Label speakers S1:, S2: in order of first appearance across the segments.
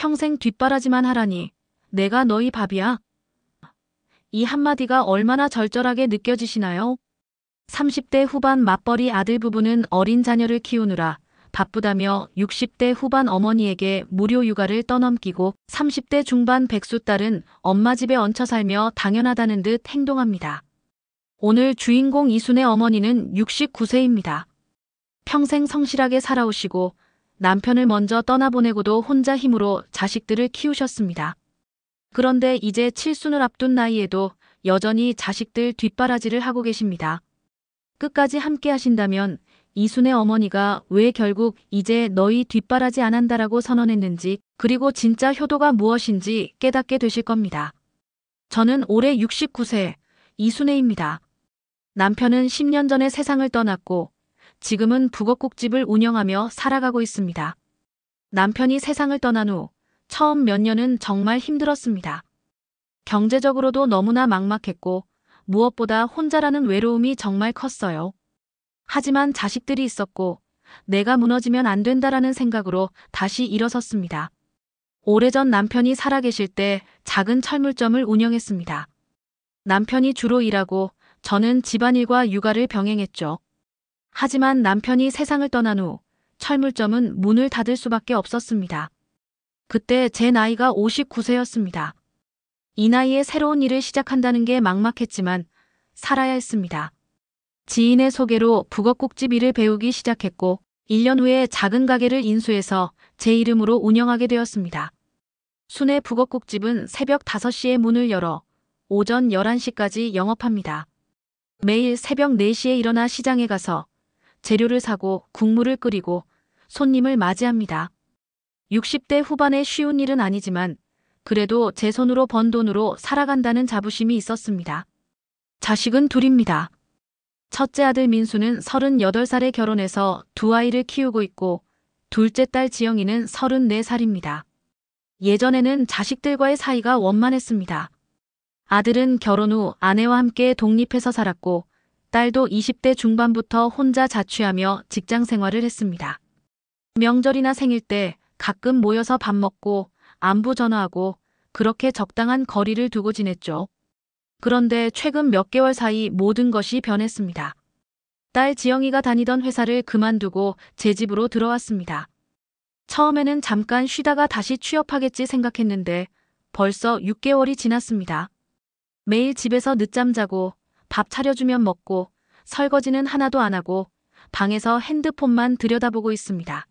S1: 평생 뒷바라지만 하라니 내가 너희 밥이야? 이 한마디가 얼마나 절절하게 느껴지시나요? 30대 후반 맞벌이 아들 부부는 어린 자녀를 키우느라 바쁘다며 60대 후반 어머니에게 무료 육아를 떠넘기고 30대 중반 백수 딸은 엄마 집에 얹혀 살며 당연하다는 듯 행동합니다. 오늘 주인공 이순의 어머니는 69세입니다. 평생 성실하게 살아오시고 남편을 먼저 떠나보내고도 혼자 힘으로 자식들을 키우셨습니다. 그런데 이제 칠순을 앞둔 나이에도 여전히 자식들 뒷바라지를 하고 계십니다. 끝까지 함께 하신다면 이순의 어머니가 왜 결국 이제 너희 뒷바라지 안 한다라고 선언했는지, 그리고 진짜 효도가 무엇인지 깨닫게 되실 겁니다. 저는 올해 69세 이순애입니다. 남편은 10년 전에 세상을 떠났고 지금은 북엇국집을 운영하며 살아가고 있습니다. 남편이 세상을 떠난 후 처음 몇 년은 정말 힘들었습니다. 경제적으로도 너무나 막막했고 무엇보다 혼자라는 외로움이 정말 컸어요. 하지만 자식들이 있었고 내가 무너지면 안 된다라는 생각으로 다시 일어섰습니다. 오래전 남편이 살아계실 때 작은 철물점을 운영했습니다. 남편이 주로 일하고 저는 집안일과 육아를 병행했죠. 하지만 남편이 세상을 떠난 후 철물점은 문을 닫을 수밖에 없었습니다. 그때 제 나이가 59세였습니다. 이 나이에 새로운 일을 시작한다는 게 막막했지만 살아야 했습니다. 지인의 소개로 북엇국집 일을 배우기 시작했고 1년 후에 작은 가게를 인수해서 제 이름으로 운영하게 되었습니다. 순의 북엇국집은 새벽 5시에 문을 열어 오전 11시까지 영업합니다. 매일 새벽 4시에 일어나 시장에 가서 재료를 사고 국물을 끓이고 손님을 맞이합니다. 60대 후반의 쉬운 일은 아니지만 그래도 제 손으로 번 돈으로 살아간다는 자부심이 있었습니다. 자식은 둘입니다. 첫째 아들 민수는 38살에 결혼해서 두 아이를 키우고 있고 둘째 딸 지영이는 34살입니다. 예전에는 자식들과의 사이가 원만했습니다. 아들은 결혼 후 아내와 함께 독립해서 살았고 딸도 20대 중반부터 혼자 자취하며 직장 생활을 했습니다. 명절이나 생일 때 가끔 모여서 밥 먹고 안부 전화하고 그렇게 적당한 거리를 두고 지냈죠. 그런데 최근 몇 개월 사이 모든 것이 변했습니다. 딸 지영이가 다니던 회사를 그만두고 제 집으로 들어왔습니다. 처음에는 잠깐 쉬다가 다시 취업하겠지 생각했는데 벌써 6개월이 지났습니다. 매일 집에서 늦잠 자고 밥 차려주면 먹고 설거지는 하나도 안 하고 방에서 핸드폰만 들여다보고 있습니다.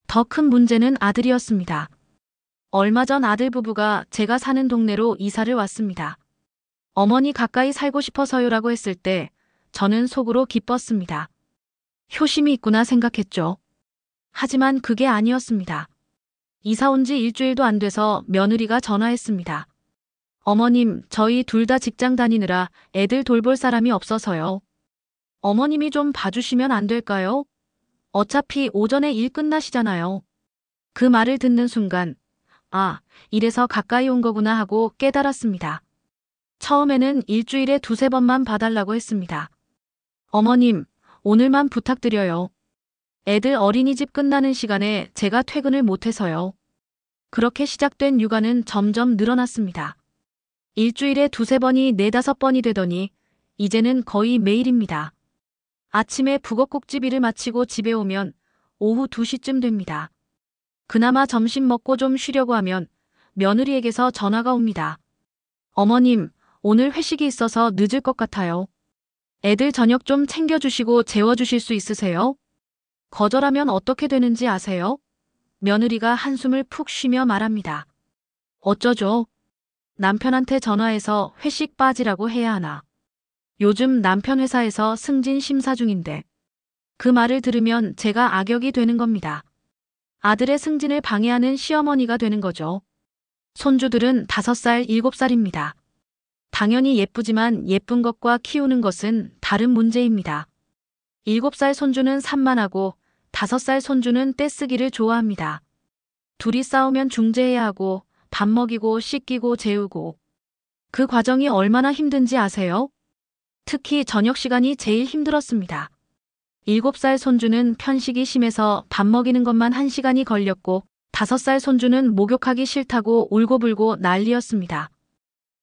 S1: 더 큰 문제는 아들이었습니다. 얼마 전 아들 부부가 제가 사는 동네로 이사를 왔습니다. 어머니 가까이 살고 싶어서요라고 했을 때 저는 속으로 기뻤습니다. 효심이 있구나 생각했죠. 하지만 그게 아니었습니다. 이사 온 지 일주일도 안 돼서 며느리가 전화했습니다. 어머님, 저희 둘 다 직장 다니느라 애들 돌볼 사람이 없어서요. 어머님이 좀 봐주시면 안 될까요? 어차피 오전에 일 끝나시잖아요. 그 말을 듣는 순간, 아, 이래서 가까이 온 거구나 하고 깨달았습니다. 처음에는 일주일에 2~3번만 봐달라고 했습니다. 어머님, 오늘만 부탁드려요. 애들 어린이집 끝나는 시간에 제가 퇴근을 못해서요. 그렇게 시작된 육아는 점점 늘어났습니다. 일주일에 2~3번이 4~5번이 되더니 이제는 거의 매일입니다. 아침에 북엇국집 일을 마치고 집에 오면 오후 2시쯤 됩니다. 그나마 점심 먹고 좀 쉬려고 하면 며느리에게서 전화가 옵니다. 어머님, 오늘 회식이 있어서 늦을 것 같아요. 애들 저녁 좀 챙겨주시고 재워주실 수 있으세요? 거절하면 어떻게 되는지 아세요? 며느리가 한숨을 푹 쉬며 말합니다. 어쩌죠? 남편한테 전화해서 회식 빠지라고 해야 하나. 요즘 남편 회사에서 승진 심사 중인데 그 말을 들으면 제가 악역이 되는 겁니다. 아들의 승진을 방해하는 시어머니가 되는 거죠. 손주들은 5살, 7살입니다. 당연히 예쁘지만 예쁜 것과 키우는 것은 다른 문제입니다. 7살 손주는 산만하고 5살 손주는 떼쓰기를 좋아합니다. 둘이 싸우면 중재해야 하고 밥 먹이고 씻기고 재우고. 그 과정이 얼마나 힘든지 아세요? 특히 저녁 시간이 제일 힘들었습니다. 7살 손주는 편식이 심해서 밥 먹이는 것만 1시간이 걸렸고 5살 손주는 목욕하기 싫다고 울고불고 난리였습니다.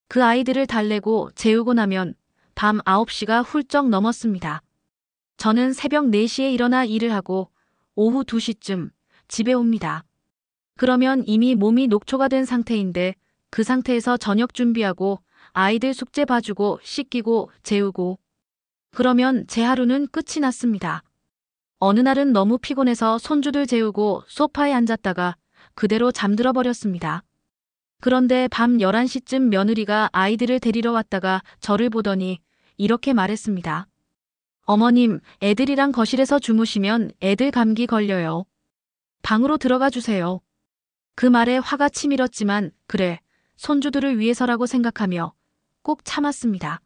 S1: 그 아이들을 달래고 재우고 나면 밤 9시가 훌쩍 넘었습니다. 저는 새벽 4시에 일어나 일을 하고 오후 2시쯤 집에 옵니다. 그러면 이미 몸이 녹초가 된 상태인데 그 상태에서 저녁 준비하고 아이들 숙제 봐주고 씻기고 재우고 그러면 제 하루는 끝이 났습니다. 어느 날은 너무 피곤해서 손주들 재우고 소파에 앉았다가 그대로 잠들어 버렸습니다. 그런데 밤 11시쯤 며느리가 아이들을 데리러 왔다가 저를 보더니 이렇게 말했습니다. 어머님, 애들이랑 거실에서 주무시면 애들 감기 걸려요. 방으로 들어가 주세요. 그 말에 화가 치밀었지만 그래, 손주들을 위해서라고 생각하며 꼭 참았습니다.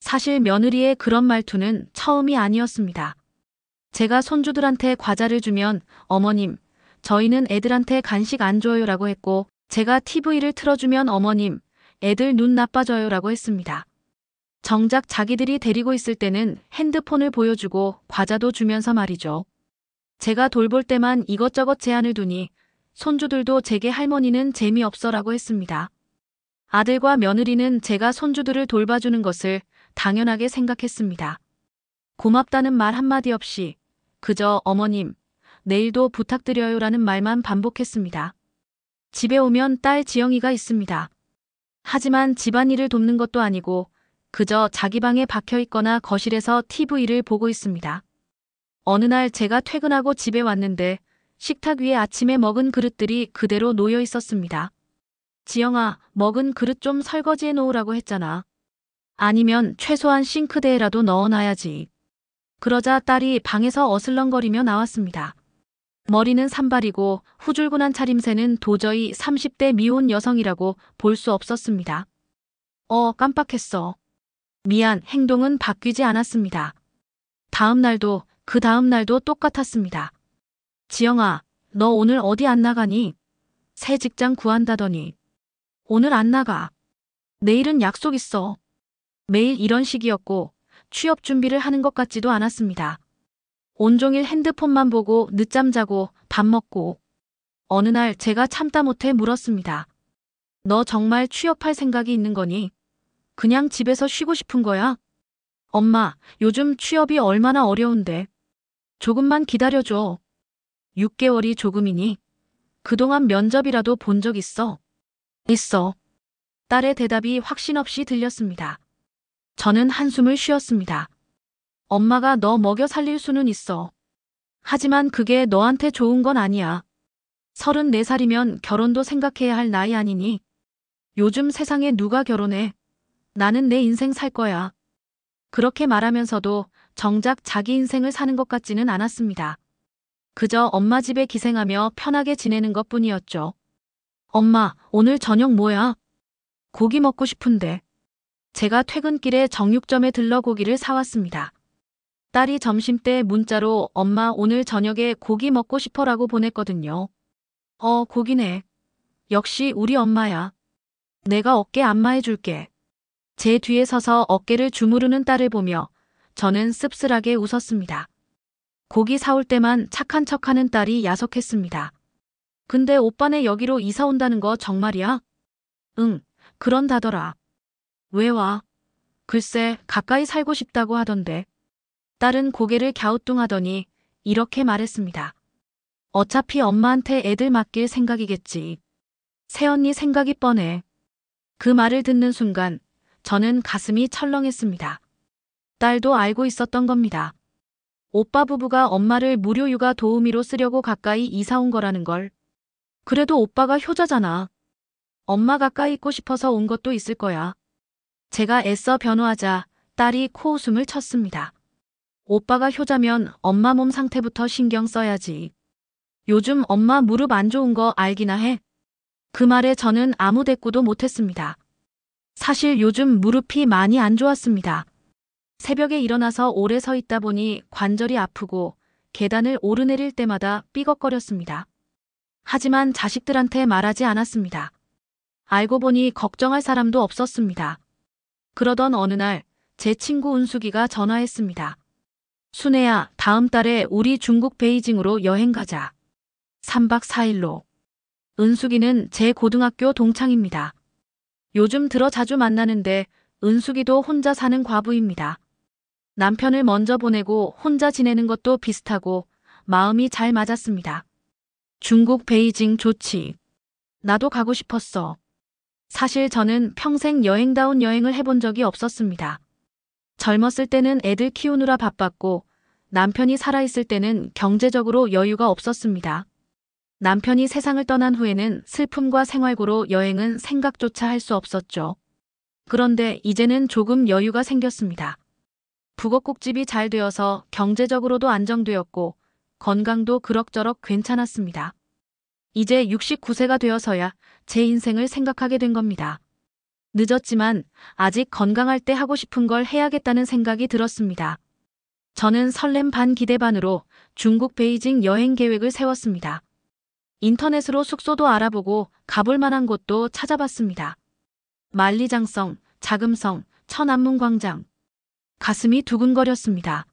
S1: 사실 며느리의 그런 말투는 처음이 아니었습니다. 제가 손주들한테 과자를 주면 어머님, 저희는 애들한테 간식 안 줘요라고 했고 제가 TV를 틀어주면 어머님, 애들 눈 나빠져요라고 했습니다. 정작 자기들이 데리고 있을 때는 핸드폰을 보여주고 과자도 주면서 말이죠. 제가 돌볼 때만 이것저것 제한을 두니 손주들도 제게 할머니는 재미없어라고 했습니다. 아들과 며느리는 제가 손주들을 돌봐주는 것을 당연하게 생각했습니다. 고맙다는 말 한마디 없이 그저 어머님, 내일도 부탁드려요라는 말만 반복했습니다. 집에 오면 딸 지영이가 있습니다. 하지만 집안일을 돕는 것도 아니고 그저 자기 방에 박혀 있거나 거실에서 TV를 보고 있습니다. 어느 날 제가 퇴근하고 집에 왔는데 식탁 위에 아침에 먹은 그릇들이 그대로 놓여 있었습니다. 지영아, 먹은 그릇 좀 설거지해 놓으라고 했잖아. 아니면 최소한 싱크대에라도 넣어놔야지. 그러자 딸이 방에서 어슬렁거리며 나왔습니다. 머리는 산발이고 후줄근한 차림새는 도저히 30대 미혼 여성이라고 볼 수 없었습니다. 깜빡했어. 미안, 행동은 바뀌지 않았습니다. 다음 날도 그 다음 날도 똑같았습니다. 지영아, 너 오늘 어디 안 나가니? 새 직장 구한다더니. 오늘 안 나가. 내일은 약속 있어. 매일 이런 식이었고 취업 준비를 하는 것 같지도 않았습니다. 온종일 핸드폰만 보고 늦잠 자고 밥 먹고. 어느 날 제가 참다 못해 물었습니다. 너 정말 취업할 생각이 있는 거니? 그냥 집에서 쉬고 싶은 거야? 엄마, 요즘 취업이 얼마나 어려운데. 조금만 기다려줘. 6개월이 조금이니? 그동안 면접이라도 본 적 있어? 있어. 딸의 대답이 확신 없이 들렸습니다. 저는 한숨을 쉬었습니다. 엄마가 너 먹여 살릴 수는 있어. 하지만 그게 너한테 좋은 건 아니야. 34살이면 결혼도 생각해야 할 나이 아니니? 요즘 세상에 누가 결혼해? 나는 내 인생 살 거야. 그렇게 말하면서도 정작 자기 인생을 사는 것 같지는 않았습니다. 그저 엄마 집에 기생하며 편하게 지내는 것뿐이었죠. 엄마, 오늘 저녁 뭐야? 고기 먹고 싶은데. 제가 퇴근길에 정육점에 들러 고기를 사왔습니다. 딸이 점심때 문자로 엄마 오늘 저녁에 고기 먹고 싶어라고 보냈거든요. 고기네. 역시 우리 엄마야. 내가 어깨 안마해줄게. 제 뒤에 서서 어깨를 주무르는 딸을 보며 저는 씁쓸하게 웃었습니다. 고기 사올 때만 착한 척하는 딸이 야속했습니다. 근데 오빠네 여기로 이사 온다는 거 정말이야? 응, 그런다더라. 왜 와? 글쎄, 가까이 살고 싶다고 하던데. 딸은 고개를 갸우뚱하더니 이렇게 말했습니다. 어차피 엄마한테 애들 맡길 생각이겠지. 새언니 생각이 뻔해. 그 말을 듣는 순간 저는 가슴이 철렁했습니다. 딸도 알고 있었던 겁니다. 오빠 부부가 엄마를 무료 육아 도우미로 쓰려고 가까이 이사 온 거라는 걸. 그래도 오빠가 효자잖아. 엄마 가까이 있고 싶어서 온 것도 있을 거야. 제가 애써 변호하자 딸이 코웃음을 쳤습니다. 오빠가 효자면 엄마 몸 상태부터 신경 써야지. 요즘 엄마 무릎 안 좋은 거 알기나 해. 그 말에 저는 아무 대꾸도 못했습니다. 사실 요즘 무릎이 많이 안 좋았습니다. 새벽에 일어나서 오래 서 있다 보니 관절이 아프고 계단을 오르내릴 때마다 삐걱거렸습니다. 하지만 자식들한테 말하지 않았습니다. 알고 보니 걱정할 사람도 없었습니다. 그러던 어느 날 제 친구 은숙이가 전화했습니다. 순애야, 다음 달에 우리 중국 베이징으로 여행 가자. 3박 4일로. 은숙이는 제 고등학교 동창입니다. 요즘 들어 자주 만나는데 은숙이도 혼자 사는 과부입니다. 남편을 먼저 보내고 혼자 지내는 것도 비슷하고 마음이 잘 맞았습니다. 중국 베이징 좋지. 나도 가고 싶었어. 사실 저는 평생 여행다운 여행을 해본 적이 없었습니다. 젊었을 때는 애들 키우느라 바빴고 남편이 살아있을 때는 경제적으로 여유가 없었습니다. 남편이 세상을 떠난 후에는 슬픔과 생활고로 여행은 생각조차 할 수 없었죠. 그런데 이제는 조금 여유가 생겼습니다. 북엇국집이 잘 되어서 경제적으로도 안정되었고 건강도 그럭저럭 괜찮았습니다. 이제 69세가 되어서야 제 인생을 생각하게 된 겁니다. 늦었지만 아직 건강할 때 하고 싶은 걸 해야겠다는 생각이 들었습니다. 저는 설렘 반 기대 반으로 중국 베이징 여행 계획을 세웠습니다. 인터넷으로 숙소도 알아보고 가볼 만한 곳도 찾아봤습니다. 만리장성, 자금성, 천안문광장. 가슴이 두근거렸습니다.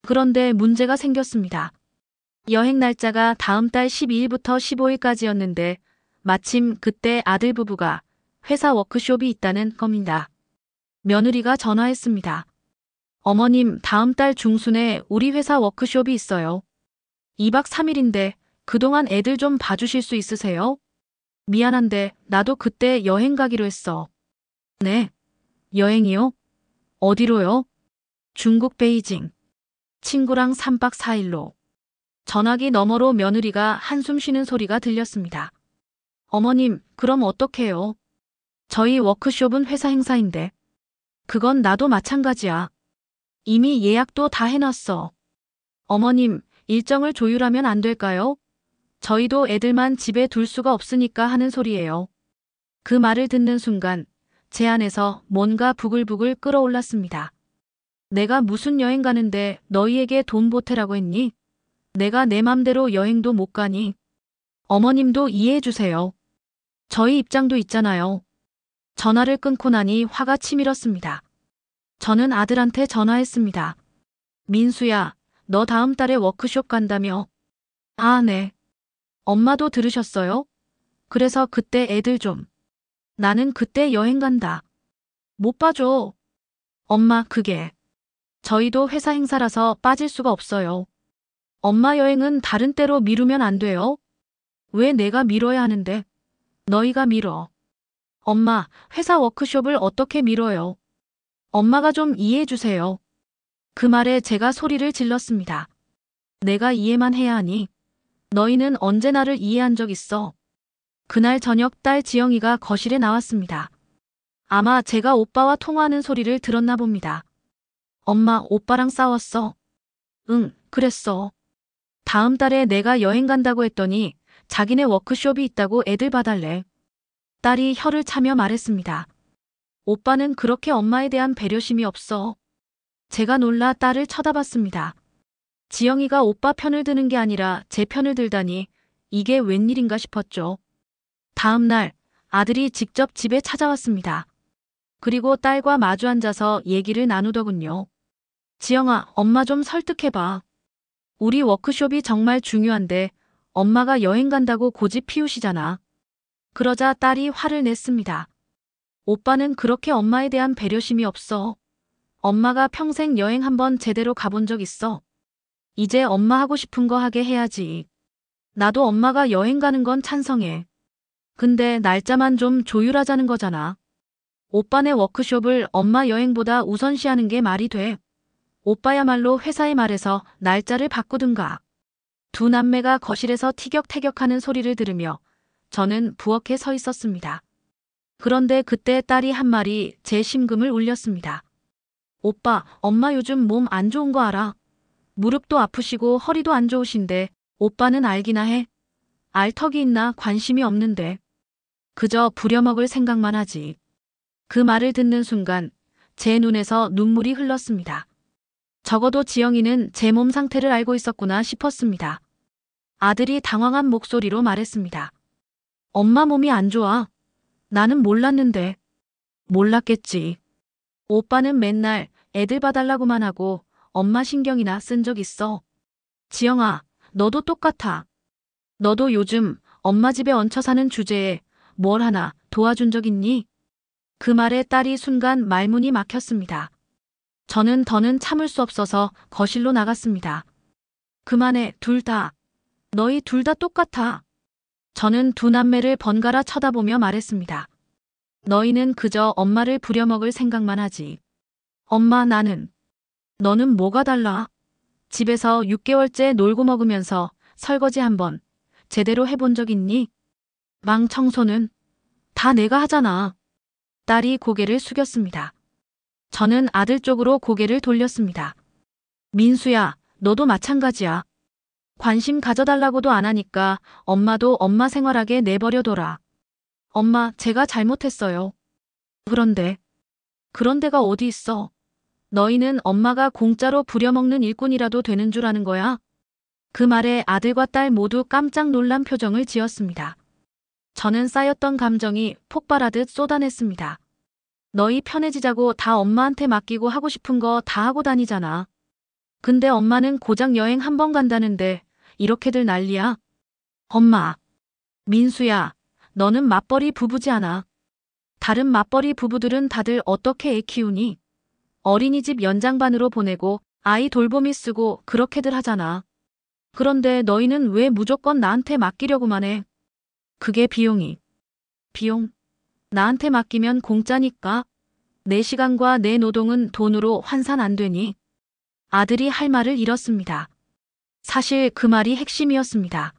S1: 그런데 문제가 생겼습니다. 여행 날짜가 다음 달 12일부터 15일까지였는데 마침 그때 아들 부부가 회사 워크숍이 있다는 겁니다. 며느리가 전화했습니다. 어머님, 다음 달 중순에 우리 회사 워크숍이 있어요. 2박 3일인데 그동안 애들 좀 봐주실 수 있으세요? 미안한데 나도 그때 여행 가기로 했어. 네. 여행이요? 어디로요? 중국 베이징. 친구랑 3박 4일로. 전화기 너머로 며느리가 한숨 쉬는 소리가 들렸습니다. 어머님, 그럼 어떡해요? 저희 워크숍은 회사 행사인데. 그건 나도 마찬가지야. 이미 예약도 다 해놨어. 어머님, 일정을 조율하면 안 될까요? 저희도 애들만 집에 둘 수가 없으니까 하는 소리예요. 그 말을 듣는 순간 제 안에서 뭔가 부글부글 끓어올랐습니다. 내가 무슨 여행 가는데 너희에게 돈 보태라고 했니? 내가 내 맘대로 여행도 못 가니? 어머님도 이해해 주세요. 저희 입장도 있잖아요. 전화를 끊고 나니 화가 치밀었습니다. 저는 아들한테 전화했습니다. 민수야, 너 다음 달에 워크숍 간다며? 아, 네. 엄마도 들으셨어요? 그래서 그때 애들 좀. 나는 그때 여행 간다. 못 봐줘. 엄마, 그게. 저희도 회사 행사라서 빠질 수가 없어요. 엄마 여행은 다른 때로 미루면 안 돼요? 왜 내가 미뤄야 하는데? 너희가 미뤄. 엄마, 회사 워크숍을 어떻게 미뤄요? 엄마가 좀 이해해 주세요. 그 말에 제가 소리를 질렀습니다. 내가 이해만 해야 하니? 너희는 언제 나를 이해한 적 있어? 그날 저녁 딸 지영이가 거실에 나왔습니다. 아마 제가 오빠와 통화하는 소리를 들었나 봅니다. 엄마, 오빠랑 싸웠어? 응, 그랬어. 다음 달에 내가 여행 간다고 했더니 자기네 워크숍이 있다고 애들 봐달래. 딸이 혀를 차며 말했습니다. 오빠는 그렇게 엄마에 대한 배려심이 없어. 제가 놀라 딸을 쳐다봤습니다. 지영이가 오빠 편을 드는 게 아니라 제 편을 들다니 이게 웬일인가 싶었죠. 다음 날 아들이 직접 집에 찾아왔습니다. 그리고 딸과 마주 앉아서 얘기를 나누더군요. 지영아, 엄마 좀 설득해봐. 우리 워크숍이 정말 중요한데 엄마가 여행 간다고 고집 피우시잖아. 그러자 딸이 화를 냈습니다. 오빠는 그렇게 엄마에 대한 배려심이 없어. 엄마가 평생 여행 한번 제대로 가본 적 있어. 이제 엄마 하고 싶은 거 하게 해야지. 나도 엄마가 여행 가는 건 찬성해. 근데 날짜만 좀 조율하자는 거잖아. 오빠네 워크숍을 엄마 여행보다 우선시하는 게 말이 돼. 오빠야말로 회사에 말해서 날짜를 바꾸든가. 두 남매가 거실에서 티격태격하는 소리를 들으며 저는 부엌에 서 있었습니다. 그런데 그때 딸이 한 말이 제 심금을 울렸습니다. 오빠, 엄마 요즘 몸 안 좋은 거 알아? 무릎도 아프시고 허리도 안 좋으신데 오빠는 알기나 해? 알 턱이 있나 관심이 없는데. 그저 부려먹을 생각만 하지. 그 말을 듣는 순간 제 눈에서 눈물이 흘렀습니다. 적어도 지영이는 제 몸 상태를 알고 있었구나 싶었습니다. 아들이 당황한 목소리로 말했습니다. 엄마 몸이 안 좋아. 나는 몰랐는데. 몰랐겠지. 오빠는 맨날 애들 봐달라고만 하고 엄마 신경이나 쓴 적 있어. 지영아, 너도 똑같아. 너도 요즘 엄마 집에 얹혀 사는 주제에 뭘 하나 도와준 적 있니? 그 말에 딸이 순간 말문이 막혔습니다. 저는 더는 참을 수 없어서 거실로 나갔습니다. 그만해, 둘 다. 너희 둘 다 똑같아. 저는 두 남매를 번갈아 쳐다보며 말했습니다. 너희는 그저 엄마를 부려먹을 생각만 하지. 엄마, 나는. 너는 뭐가 달라? 집에서 6개월째 놀고 먹으면서 설거지 한번 제대로 해본 적 있니? 방 청소는 다 내가 하잖아. 딸이 고개를 숙였습니다. 저는 아들 쪽으로 고개를 돌렸습니다. 민수야, 너도 마찬가지야. 관심 가져달라고도 안 하니까 엄마도 엄마 생활하게 내버려둬라. 엄마, 제가 잘못했어요. 그런데가 어디 있어? 너희는 엄마가 공짜로 부려먹는 일꾼이라도 되는 줄 아는 거야? 그 말에 아들과 딸 모두 깜짝 놀란 표정을 지었습니다. 저는 쌓였던 감정이 폭발하듯 쏟아냈습니다. 너희 편해지자고 다 엄마한테 맡기고 하고 싶은 거 다 하고 다니잖아. 근데 엄마는 고작 여행 한 번 간다는데 이렇게들 난리야? 엄마. 민수야, 너는 맞벌이 부부지 않아. 다른 맞벌이 부부들은 다들 어떻게 애 키우니? 어린이집 연장반으로 보내고 아이 돌보미 쓰고 그렇게들 하잖아. 그런데 너희는 왜 무조건 나한테 맡기려고만 해? 그게 비용? 나한테 맡기면 공짜니까. 내 시간과 내 노동은 돈으로 환산 안 되니? 아들이 할 말을 잃었습니다. 사실 그 말이 핵심이었습니다.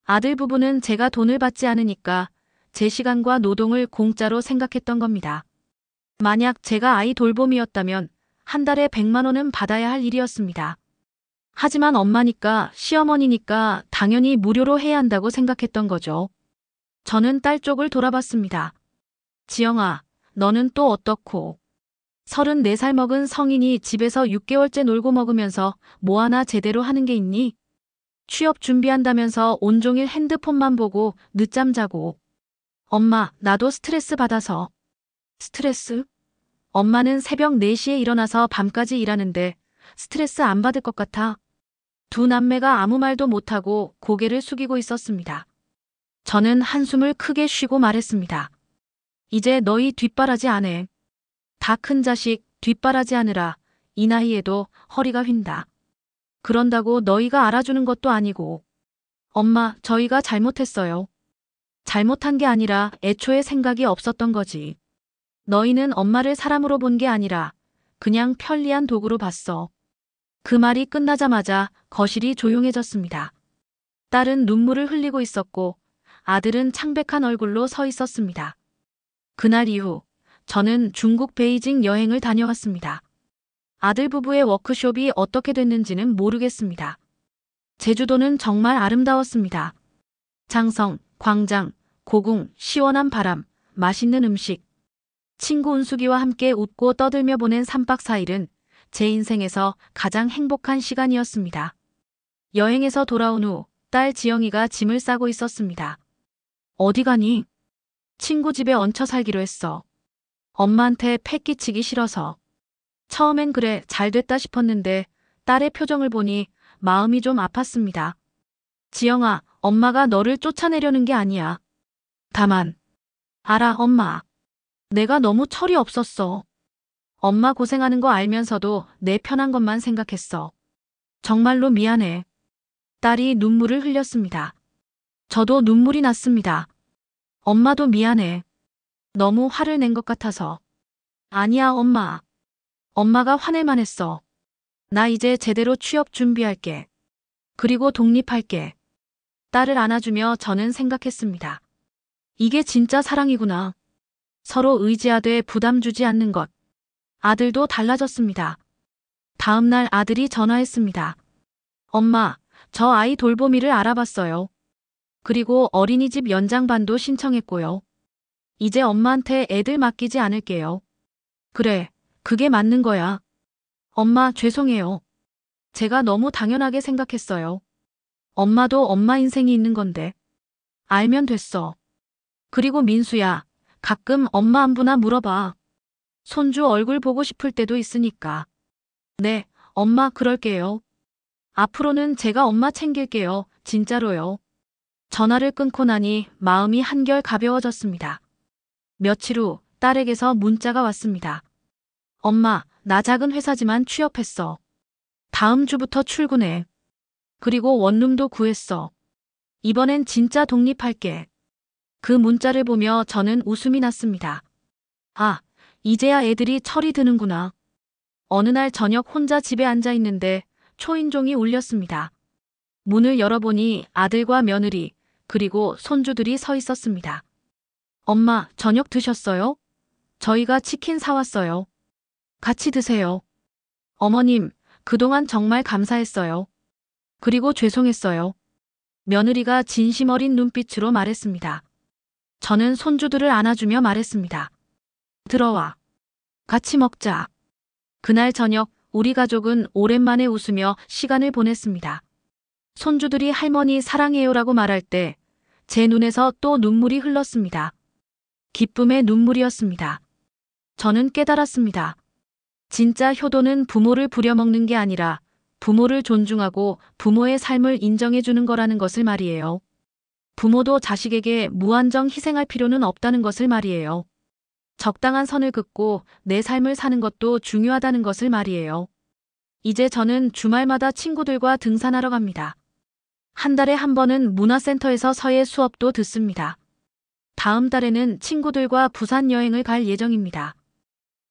S1: 아들 부부는 제가 돈을 받지 않으니까 제 시간과 노동을 공짜로 생각했던 겁니다. 만약 제가 아이 돌봄이었다면 한 달에 100만 원은 받아야 할 일이었습니다. 하지만 엄마니까 시어머니니까 당연히 무료로 해야 한다고 생각했던 거죠. 저는 딸 쪽을 돌아봤습니다. 지영아, 너는 또 어떻고? 34살 먹은 성인이 집에서 6개월째 놀고 먹으면서 뭐 하나 제대로 하는 게 있니? 취업 준비한다면서 온종일 핸드폰만 보고 늦잠 자고. 엄마, 나도 스트레스 받아서. 스트레스? 엄마는 새벽 4시에 일어나서 밤까지 일하는데 스트레스 안 받을 것 같아? 두 남매가 아무 말도 못하고 고개를 숙이고 있었습니다. 저는 한숨을 크게 쉬고 말했습니다. 이제 너희 뒷바라지 안 해. 다 큰 자식 뒷바라지 하느라 이 나이에도 허리가 휜다. 그런다고 너희가 알아주는 것도 아니고. 엄마, 저희가 잘못했어요. 잘못한 게 아니라 애초에 생각이 없었던 거지. 너희는 엄마를 사람으로 본 게 아니라 그냥 편리한 도구로 봤어. 그 말이 끝나자마자 거실이 조용해졌습니다. 딸은 눈물을 흘리고 있었고 아들은 창백한 얼굴로 서 있었습니다. 그날 이후 저는 중국 베이징 여행을 다녀왔습니다. 아들 부부의 워크숍이 어떻게 됐는지는 모르겠습니다. 제주도는 정말 아름다웠습니다. 장성, 광장, 고궁, 시원한 바람, 맛있는 음식. 친구 은숙이와 함께 웃고 떠들며 보낸 3박 4일은 제 인생에서 가장 행복한 시간이었습니다. 여행에서 돌아온 후 딸 지영이가 짐을 싸고 있었습니다. 어디 가니? 친구 집에 얹혀 살기로 했어. 엄마한테 패 끼치기 싫어서. 처음엔 그래 잘 됐다 싶었는데 딸의 표정을 보니 마음이 좀 아팠습니다. 지영아, 엄마가 너를 쫓아내려는 게 아니야. 다만. 알아, 엄마. 내가 너무 철이 없었어. 엄마 고생하는 거 알면서도 내 편한 것만 생각했어. 정말로 미안해. 딸이 눈물을 흘렸습니다. 저도 눈물이 났습니다. 엄마도 미안해. 너무 화를 낸 것 같아서. 아니야, 엄마. 엄마가 화낼만 했어. 나 이제 제대로 취업 준비할게. 그리고 독립할게. 딸을 안아주며 저는 생각했습니다. 이게 진짜 사랑이구나. 서로 의지하되 부담 주지 않는 것. 아들도 달라졌습니다. 다음 날 아들이 전화했습니다. 엄마, 저 아이 돌보미를 알아봤어요. 그리고 어린이집 연장반도 신청했고요. 이제 엄마한테 애들 맡기지 않을게요. 그래, 그게 맞는 거야. 엄마, 죄송해요. 제가 너무 당연하게 생각했어요. 엄마도 엄마 인생이 있는 건데. 알면 됐어. 그리고 민수야, 가끔 엄마 안부나 물어봐. 손주 얼굴 보고 싶을 때도 있으니까. 네, 엄마 그럴게요. 앞으로는 제가 엄마 챙길게요. 진짜로요. 전화를 끊고 나니 마음이 한결 가벼워졌습니다. 며칠 후 딸에게서 문자가 왔습니다. 엄마, 나 작은 회사지만 취업했어. 다음 주부터 출근해. 그리고 원룸도 구했어. 이번엔 진짜 독립할게. 그 문자를 보며 저는 웃음이 났습니다. 아, 이제야 애들이 철이 드는구나. 어느 날 저녁 혼자 집에 앉아 있는데 초인종이 울렸습니다. 문을 열어보니 아들과 며느리, 그리고 손주들이 서 있었습니다. 엄마, 저녁 드셨어요? 저희가 치킨 사왔어요. 같이 드세요. 어머님, 그동안 정말 감사했어요. 그리고 죄송했어요. 며느리가 진심 어린 눈빛으로 말했습니다. 저는 손주들을 안아주며 말했습니다. 들어와. 같이 먹자. 그날 저녁 우리 가족은 오랜만에 웃으며 시간을 보냈습니다. 손주들이 할머니 사랑해요라고 말할 때 제 눈에서 또 눈물이 흘렀습니다. 기쁨의 눈물이었습니다. 저는 깨달았습니다. 진짜 효도는 부모를 부려먹는 게 아니라 부모를 존중하고 부모의 삶을 인정해주는 거라는 것을 말이에요. 부모도 자식에게 무한정 희생할 필요는 없다는 것을 말이에요. 적당한 선을 긋고 내 삶을 사는 것도 중요하다는 것을 말이에요. 이제 저는 주말마다 친구들과 등산하러 갑니다. 한 달에 한 번은 문화센터에서 서예 수업도 듣습니다. 다음 달에는 친구들과 부산 여행을 갈 예정입니다.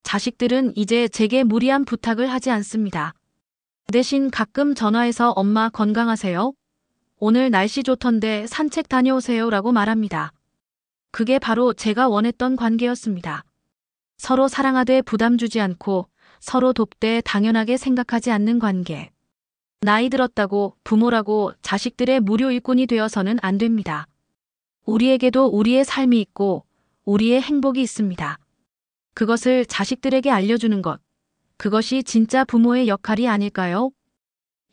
S1: 자식들은 이제 제게 무리한 부탁을 하지 않습니다. 대신 가끔 전화해서 엄마 건강하세요? 오늘 날씨 좋던데 산책 다녀오세요 라고 말합니다. 그게 바로 제가 원했던 관계였습니다. 서로 사랑하되 부담 주지 않고 서로 돕되 당연하게 생각하지 않는 관계. 나이 들었다고 부모라고 자식들의 무료 일꾼이 되어서는 안 됩니다. 우리에게도 우리의 삶이 있고 우리의 행복이 있습니다. 그것을 자식들에게 알려주는 것. 그것이 진짜 부모의 역할이 아닐까요?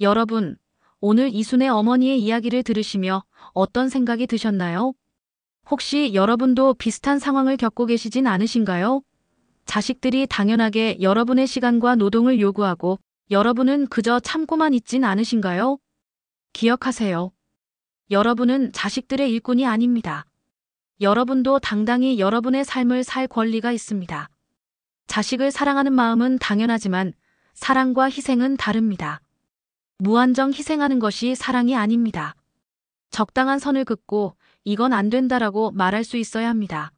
S1: 여러분, 오늘 이순의 어머니의 이야기를 들으시며 어떤 생각이 드셨나요? 혹시 여러분도 비슷한 상황을 겪고 계시진 않으신가요? 자식들이 당연하게 여러분의 시간과 노동을 요구하고 여러분은 그저 참고만 있진 않으신가요? 기억하세요. 여러분은 자식들의 일꾼이 아닙니다. 여러분도 당당히 여러분의 삶을 살 권리가 있습니다. 자식을 사랑하는 마음은 당연하지만 사랑과 희생은 다릅니다. 무한정 희생하는 것이 사랑이 아닙니다. 적당한 선을 긋고 이건 안 된다라고 말할 수 있어야 합니다.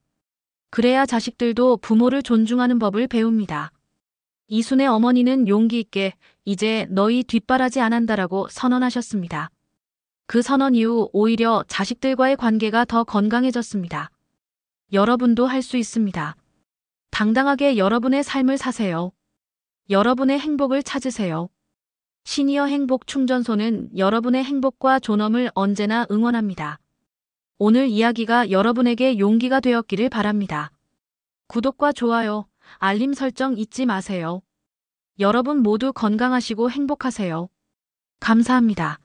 S1: 그래야 자식들도 부모를 존중하는 법을 배웁니다. 이순의 어머니는 용기 있게 이제 너희 뒷바라지 안 한다라고 선언하셨습니다. 그 선언 이후 오히려 자식들과의 관계가 더 건강해졌습니다. 여러분도 할 수 있습니다. 당당하게 여러분의 삶을 사세요. 여러분의 행복을 찾으세요. 시니어 행복 충전소는 여러분의 행복과 존엄을 언제나 응원합니다. 오늘 이야기가 여러분에게 용기가 되었기를 바랍니다. 구독과 좋아요, 알림 설정 잊지 마세요. 여러분 모두 건강하시고 행복하세요. 감사합니다.